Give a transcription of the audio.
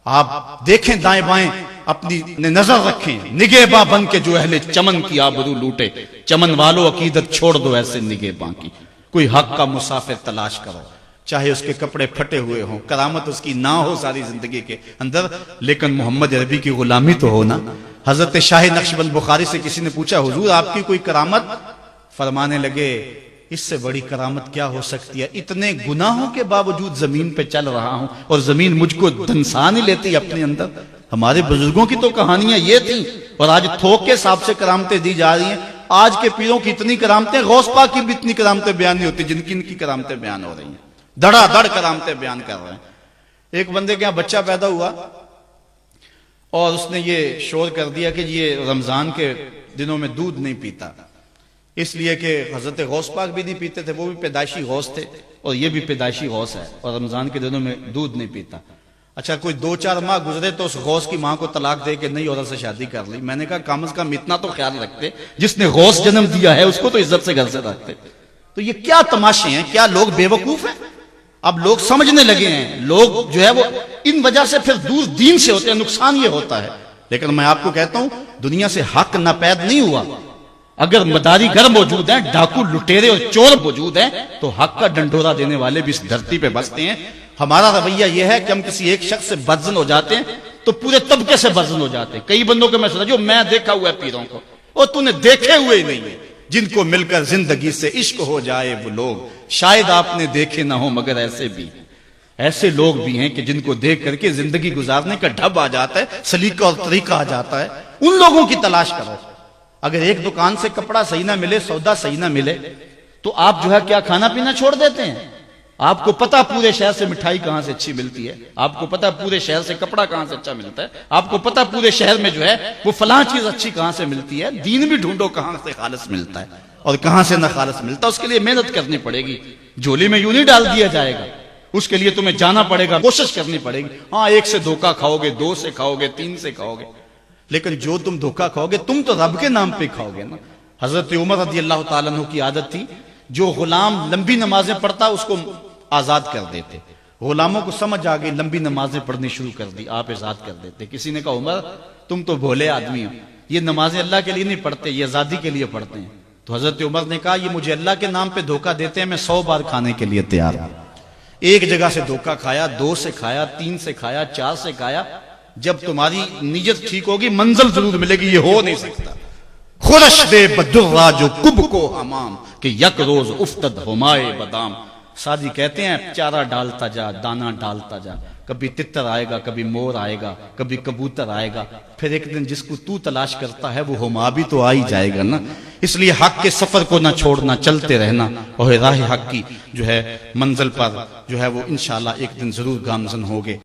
آپ دیکھیں دائیں بائیں، اپنی نظر رکھیں، نگہباں بن کے جو اہل چمن کی آبرو لوٹے، چمن والو عقیدت چھوڑ دو ایسے نگہباں کی، کوئی حق کا مسافر تلاش کرو، چاہے اس کے کپڑے پھٹے ہوئے ہوں، کرامت اس کی نہ ہو ساری زندگی کے اندر، لیکن محمد عربی کی غلامی تو ہونا۔ حضرت شاہ نقشبند بخاری سے کسی نے پوچھا حضور آپ کی کوئی کرامت؟ فرمانے لگے اس سے بڑی کرامت کیا ہو سکتی ہے، اتنے گناہوں کے باوجود زمین پہ چل رہا ہوں اور زمین مجھ کو دھنسا نہیں لیتی اپنے اندر۔ ہمارے بزرگوں کی تو کہانیاں یہ تھیں، اور آج تھوک کے حساب سے کرامتیں دی جا رہی ہیں۔ آج کے پیروں کی اتنی کرامتیں، غوث پاک کی بھی اتنی کرامتیں بیان نہیں ہوتی جن کی ان کی کرامتیں بیان ہو رہی ہیں، دڑا دڑ کرامتیں بیان کر رہے ہیں۔ ایک بندے کے یہاں بچہ پیدا ہوا اور اس نے یہ شور کر دیا کہ یہ رمضان کے دنوں میں دودھ نہیں پیتا، اس لیے کہ حضرت غوث پاک بھی نہیں پیتے تھے، وہ بھی پیدائشی غوث تھے اور یہ بھی پیدائشی غوث ہے، اور رمضان کے دنوں میں دودھ نہیں پیتا۔ اچھا کوئی 2-4 ماہ گزرے تو اس غوث کی ماں کو طلاق دے کے نئی عورت سے شادی کر لی۔ میں نے کہا کم از کم اتنا تو خیال رکھتے، جس نے غوث جنم دیا ہے اس کو تو عزت سے گھر سے رکھتے۔ تو یہ کیا تماشے ہیں، کیا لوگ بے وقوف ہیں؟ اب لوگ سمجھنے لگے ہیں، لوگ جو ہے وہ ان وجہ سے پھر دور دین سے ہوتے ہیں، نقصان یہ ہوتا ہے۔ لیکن میں آپ کو کہتا ہوں دنیا سے حق ناپید نہیں ہوا۔ اگر مداری گر موجود ہیں، ڈاکو لٹیرے اور چور موجود ہیں، تو حق کا ڈنڈورا دینے والے بھی اس دھرتی پہ بستے ہیں۔ ہمارا رویہ یہ ہے کہ ہم کسی ایک شخص سے بدظن ہو جاتے ہیں تو پورے طبقے سے بدظن ہو جاتے ہیں۔ کئی بندوں کو میں سنا جو میں دیکھا ہوا ہے پیروں کو، اور تو نے دیکھے ہوئے ہی نہیں ہے، جن کو مل کر زندگی سے عشق ہو جائے وہ لوگ شاید آپ نے دیکھے نہ ہو، مگر ایسے لوگ بھی ہیں کہ جن کو دیکھ کر کے زندگی گزارنے کا ڈھب آ جاتا ہے، سلیقہ اور طریقہ آ جاتا ہے۔ ان لوگوں کی تلاش کرو۔ اگر ایک دکان سے کپڑا صحیح نہ ملے، سودا صحیح نہ ملے، تو آپ جو ہے کیا کھانا پینا چھوڑ دیتے ہیں؟ آپ کو پتا پورے شہر سے مٹھائی کہاں سے اچھی ملتی ہے، آپ کو پتا پورے شہر سے کپڑا کہاں سے اچھا ملتا ہے، آپ کو پتا پورے شہر میں جو ہے وہ فلاں چیز اچھی کہاں سے ملتی ہے۔ دین بھی ڈھونڈو کہاں سے خالص ملتا ہے اور کہاں سے نہ خالص ملتا، اس کے لیے محنت کرنی پڑے گی۔ جھولی میں یوں نہیں ڈال دیا جائے گا، اس کے لیے تمہیں جانا پڑے گا، کوشش کرنی پڑے گی۔ ہاں ایک سے دھوکہ کھاؤ گے، 2 سے کھاؤ گے، 3 سے کھاؤ گے، لیکن جو تم دھوکہ کھاؤ گے تم تو رب کے نام پہ کھاؤ گے نا۔ حضرت عمر رضی اللہ تعالیٰ عنہ کی عادت تھی، جو غلام لمبی نمازیں پڑھتا اس کو آزاد کر دیتے۔ غلاموں کو سمجھ آ گئی، لمبی نمازیں پڑھنی شروع کر دی، آپ آزاد کر دیتے۔ کسی نے کہا عمر تم تو بھولے آدمی ہو، یہ نمازیں اللہ کے لیے نہیں پڑھتے، یہ آزادی کے لیے پڑھتے ہیں۔ تو حضرت عمر نے کہا یہ مجھے اللہ کے نام پہ دھوکہ دیتے ہیں، میں 100 بار کھانے کے لیے تیار ہوں۔ ایک جگہ سے دھوکہ کھایا، 2 سے کھایا، 3 سے کھایا، 4 سے کھایا۔ جب تمہاری نیت ٹھیک ہوگی منزل ضرور ملے گی، یہ ہو نہیں سکتا۔ خورش دے بدرا جو کب کو حمام کہ یک روز افتد ہمائے بدام۔ سادی کہتے ہیں چارہ ڈالتا جا، دانا ڈالتا جا، کبھی تتر آئے گا، کبھی مور آئے گا، کبھی کبوتر آئے گا، پھر ایک دن جس کو تو تلاش کرتا ہے وہ ہما بھی تو آ ہی جائے گا نا۔ اس لیے حق کے سفر کو نہ چھوڑنا، چلتے رہنا، اور راہ حق کی جو ہے منزل پر جو ہے وہ انشاءاللہ ایک دن ضرور گامزن ہوگے۔